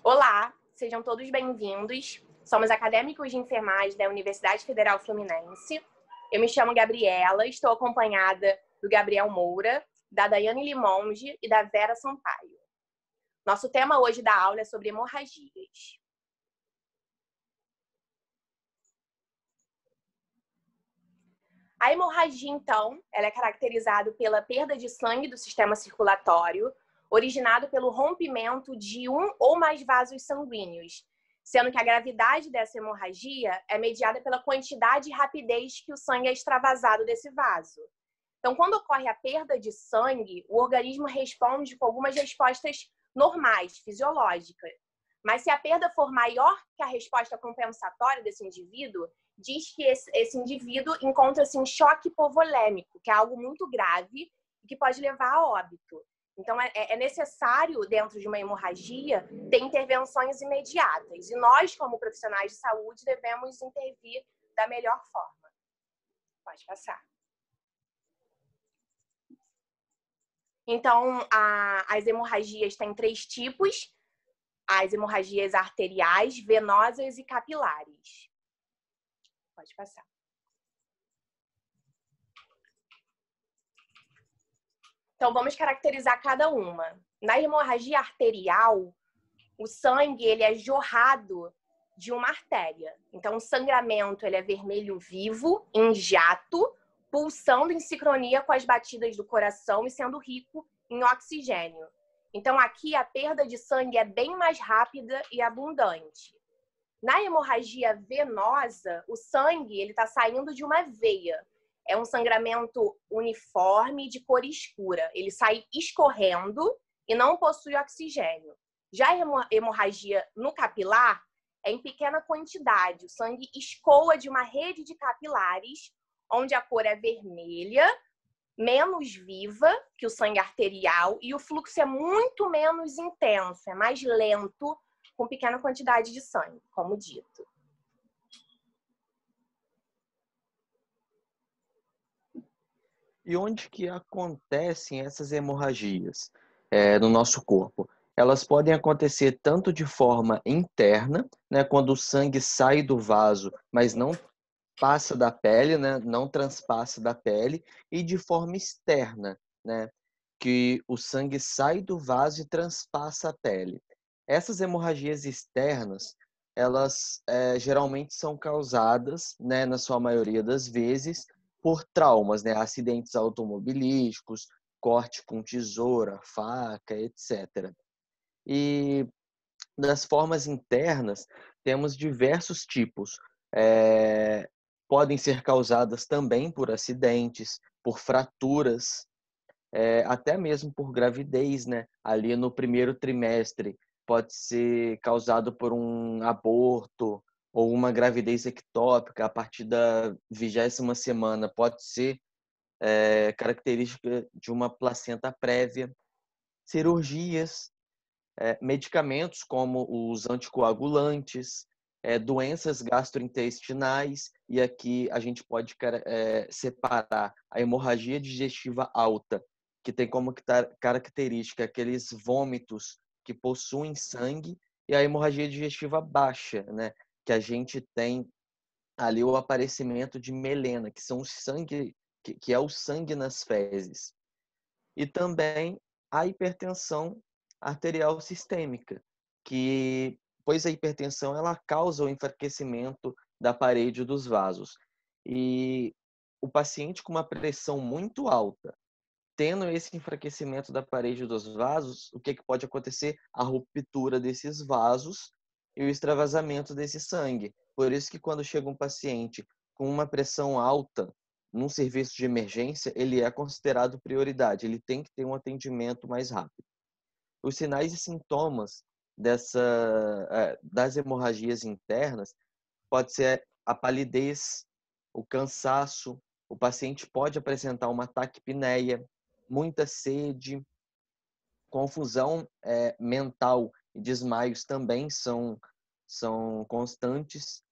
Olá, sejam todos bem-vindos. Somos acadêmicos de enfermagem da Universidade Federal Fluminense. Eu me chamo Gabriela, estou acompanhada do Gabriel Moura, da Daiane Limonge e da Vera Sampaio. Nosso tema hoje da aula é sobre hemorragias. A hemorragia, então, ela é caracterizada pela perda de sangue do sistema circulatório, originado pelo rompimento de um ou mais vasos sanguíneos, sendo que a gravidade dessa hemorragia é mediada pela quantidade e rapidez que o sangue é extravasado desse vaso. Então, quando ocorre a perda de sangue, o organismo responde com algumas respostas normais, fisiológicas. Mas se a perda for maior que a resposta compensatória desse indivíduo, diz que esse indivíduo encontra-se em choque hipovolêmico, que é algo muito grave e que pode levar a óbito. Então, é necessário, dentro de uma hemorragia, ter intervenções imediatas. E nós, como profissionais de saúde, devemos intervir da melhor forma. Pode passar. Então, as hemorragias têm 3 tipos. As hemorragias arteriais, venosas e capilares. Pode passar. Então, vamos caracterizar cada uma. Na hemorragia arterial, o sangue ele é jorrado de uma artéria. Então, o sangramento ele é vermelho vivo, em jato, pulsando em sincronia com as batidas do coração e sendo rico em oxigênio. Então, aqui a perda de sangue é bem mais rápida e abundante. Na hemorragia venosa, o sangue ele está saindo de uma veia. É um sangramento uniforme de cor escura. Ele sai escorrendo e não possui oxigênio. Já a hemorragia no capilar é em pequena quantidade. O sangue escoa de uma rede de capilares, onde a cor é vermelha, menos viva que o sangue arterial e o fluxo é muito menos intenso, é mais lento, com pequena quantidade de sangue, como dito. E onde que acontecem essas hemorragias no nosso corpo? Elas podem acontecer tanto de forma interna, né, quando o sangue sai do vaso, mas não passa da pele, né, não transpassa da pele, e de forma externa, né, que o sangue sai do vaso e transpassa a pele. Essas hemorragias externas, elas geralmente são causadas, né, na sua maioria das vezes, por traumas, né, acidentes automobilísticos, corte com tesoura, faca, etc. E das formas internas, temos diversos tipos. Podem ser causadas também por acidentes, por fraturas, até mesmo por gravidez, né? Ali no primeiro trimestre, pode ser causado por um aborto ou uma gravidez ectópica a partir da 20ª semana. Pode ser característica de uma placenta prévia. Cirurgias, medicamentos como os anticoagulantes, doenças gastrointestinais, e aqui a gente pode separar a hemorragia digestiva alta, que tem como característica aqueles vômitos que possuem sangue, e a hemorragia digestiva baixa, né, que a gente tem ali o aparecimento de melena, que são o sangue, que é o sangue nas fezes. E também a hipertensão arterial sistêmica, pois a hipertensão ela causa o enfraquecimento da parede dos vasos. E o paciente com uma pressão muito alta, tendo esse enfraquecimento da parede dos vasos, o que pode acontecer? A ruptura desses vasos e o extravasamento desse sangue. Por isso que quando chega um paciente com uma pressão alta, num serviço de emergência, ele é considerado prioridade, ele tem que ter um atendimento mais rápido. Os sinais e sintomas das hemorragias internas pode ser a palidez, o cansaço, o paciente pode apresentar uma taquipneia, muita sede, confusão mental e desmaios também são constantes,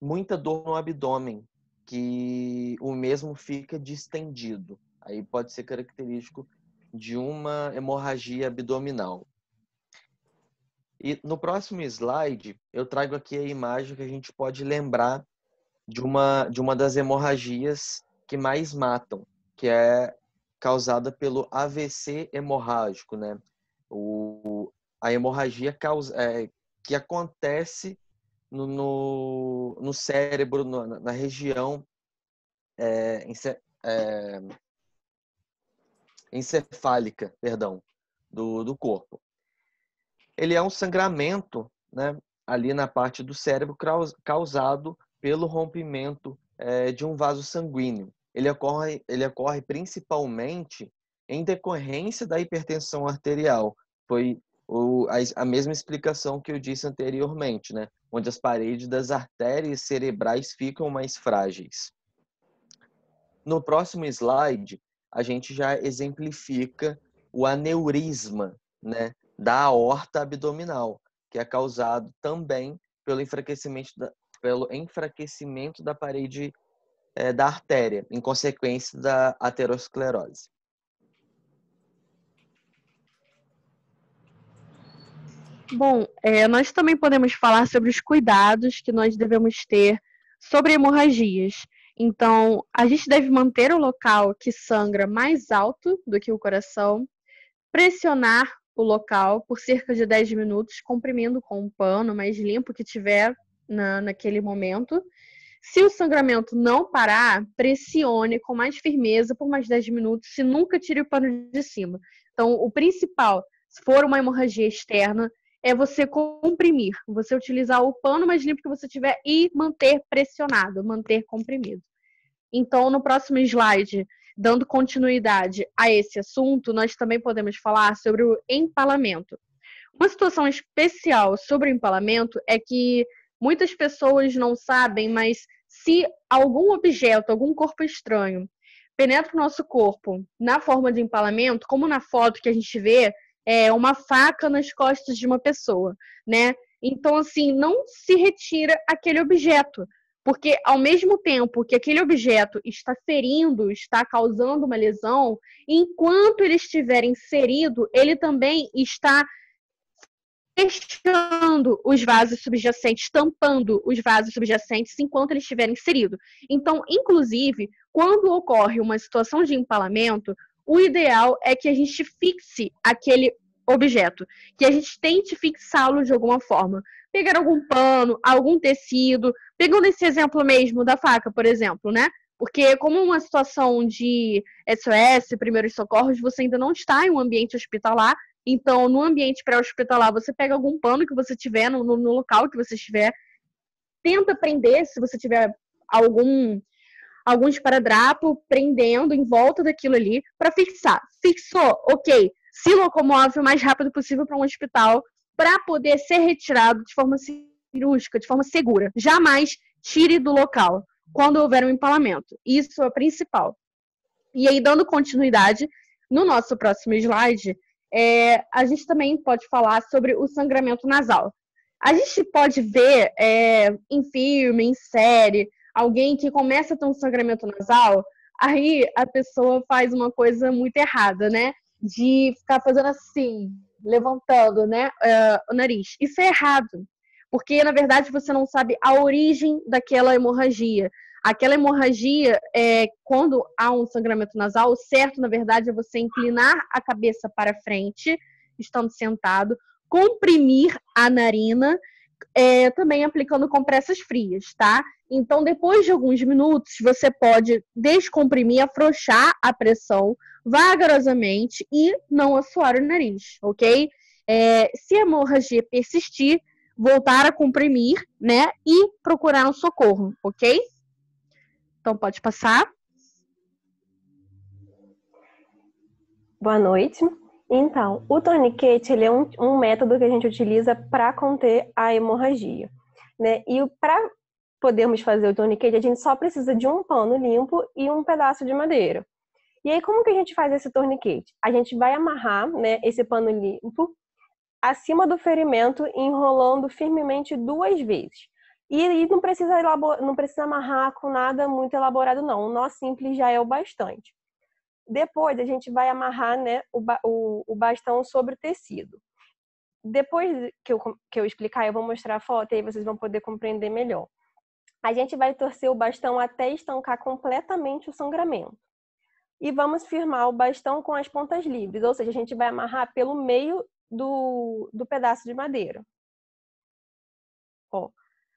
muita dor no abdômen, que o mesmo fica distendido. Aí pode ser característico de uma hemorragia abdominal. E no próximo slide, eu trago aqui a imagem que a gente pode lembrar de uma das hemorragias que mais matam, que é causada pelo AVC hemorrágico, né? A hemorragia que acontece no cérebro, na região encefálica, perdão, do corpo. Ele é um sangramento, né, ali na parte do cérebro causado pelo rompimento de um vaso sanguíneo. Ele ocorre principalmente em decorrência da hipertensão arterial. Foi a mesma explicação que eu disse anteriormente, né, onde as paredes das artérias cerebrais ficam mais frágeis. No próximo slide, a gente já exemplifica o aneurisma, né, da aorta abdominal, que é causado também pelo enfraquecimento da parede da artéria, em consequência da aterosclerose. Bom, nós também podemos falar sobre os cuidados que nós devemos ter sobre hemorragias. Então, a gente deve manter o local que sangra mais alto do que o coração, pressionar o local por cerca de 10 minutos, comprimindo com um pano mais limpo que tiver naquele momento. Se o sangramento não parar, pressione com mais firmeza por mais 10 minutos e nunca tire o pano de cima. Então, o principal, se for uma hemorragia externa, é você comprimir, você utilizar o pano mais limpo que você tiver e manter pressionado, manter comprimido. Então, no próximo slide, dando continuidade a esse assunto, nós também podemos falar sobre o empalamento. Uma situação especial sobre o empalamento é que muitas pessoas não sabem, mas se algum objeto, algum corpo estranho, penetra o nosso corpo na forma de empalamento, como na foto que a gente vê, é uma faca nas costas de uma pessoa, né? Então, assim, não se retira aquele objeto, porque ao mesmo tempo que aquele objeto está ferindo, está causando uma lesão, enquanto ele estiver inserido, ele também está fechando os vasos subjacentes, tampando os vasos subjacentes enquanto ele estiver inserido. Então, inclusive, quando ocorre uma situação de empalamento, o ideal é que a gente fixe aquele objeto, que a gente tente fixá-lo de alguma forma. Pegar algum pano, algum tecido, pegando esse exemplo mesmo da faca, por exemplo, né? Porque como uma situação de SOS, primeiros socorros, você ainda não está em um ambiente hospitalar, então, no ambiente pré-hospitalar, você pega algum pano que você tiver, no local que você estiver, tenta prender, se você tiver algum esparadrapo prendendo em volta daquilo ali, para fixar. Fixou, ok. Se locomove o mais rápido possível para um hospital, para poder ser retirado de forma cirúrgica, de forma segura. Jamais tire do local quando houver um empalamento. Isso é o principal. E aí, dando continuidade, no nosso próximo slide, a gente também pode falar sobre o sangramento nasal. A gente pode ver em filme, em série, alguém que começa a ter um sangramento nasal, aí a pessoa faz uma coisa muito errada, né? De ficar fazendo assim, levantando, né, o nariz. Isso é errado, porque na verdade você não sabe a origem daquela hemorragia. Aquela hemorragia, quando há um sangramento nasal, o certo, na verdade, é você inclinar a cabeça para frente, estando sentado, comprimir a narina, também aplicando compressas frias, tá? Então, depois de alguns minutos, você pode descomprimir, afrouxar a pressão vagarosamente e não assoar o nariz, ok? Se a hemorragia persistir, voltar a comprimir, né? E procurar um socorro, ok? Então, pode passar. Boa noite. Então, o torniquete ele é um método que a gente utiliza para conter a hemorragia, né? E para podermos fazer o torniquete, a gente só precisa de um pano limpo e um pedaço de madeira. E aí, como que a gente faz esse torniquete? A gente vai amarrar, né, esse pano limpo acima do ferimento, enrolando firmemente 2 vezes. E não precisa amarrar com nada muito elaborado, não. Um nó simples já é o bastante. Depois, a gente vai amarrar, né, o bastão sobre o tecido. depois que eu explicar, eu vou mostrar a foto e aí vocês vão poder compreender melhor. A gente vai torcer o bastão até estancar completamente o sangramento. E vamos firmar o bastão com as pontas livres, ou seja, a gente vai amarrar pelo meio do pedaço de madeira. Ó,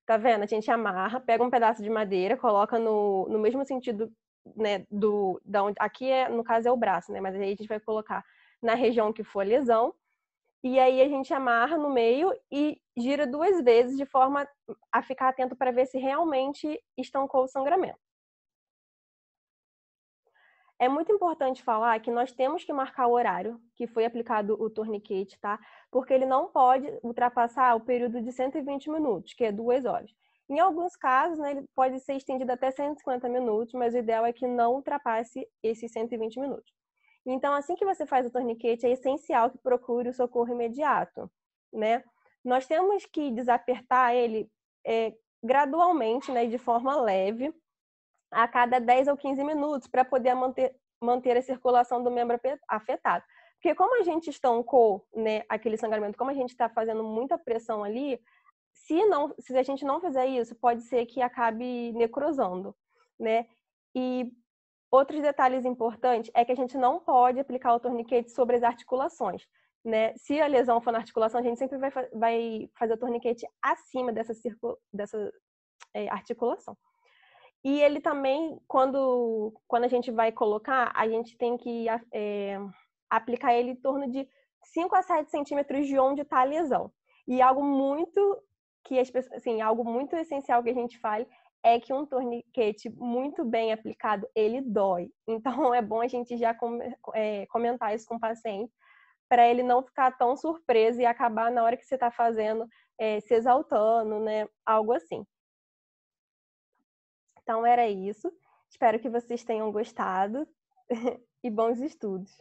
tá vendo? A gente amarra, pega um pedaço de madeira, coloca no mesmo sentido, né, aqui no caso é o braço, né, mas aí a gente vai colocar na região que for a lesão, e aí a gente amarra no meio e gira 2 vezes de forma a ficar atento para ver se realmente estancou o sangramento. É muito importante falar que nós temos que marcar o horário que foi aplicado o torniquete, tá? Porque ele não pode ultrapassar o período de 120 minutos, que é 2 horas. Em alguns casos, né, ele pode ser estendido até 150 minutos, mas o ideal é que não ultrapasse esses 120 minutos. Então, assim que você faz o torniquete, é essencial que procure o socorro imediato, né? Nós temos que desapertar ele gradualmente, né, de forma leve, a cada 10 ou 15 minutos, para poder manter a circulação do membro afetado. Porque como a gente estancou, né, aquele sangramento, como a gente está fazendo muita pressão ali, se a gente não fizer isso, pode ser que acabe necrosando, né? E outros detalhes importantes é que a gente não pode aplicar o torniquete sobre as articulações, né? Se a lesão for na articulação, a gente sempre vai fazer o torniquete acima dessa articulação. E ele também, quando a gente vai colocar, a gente tem que aplicar ele em torno de 5 a 7 centímetros de onde está a lesão. E algo muito algo muito essencial que a gente fale é que um torniquete muito bem aplicado, ele dói. Então, é bom a gente já comentar isso com o paciente, para ele não ficar tão surpreso e acabar na hora que você está fazendo, se exaltando, né? Algo assim. Então, era isso. Espero que vocês tenham gostado e bons estudos.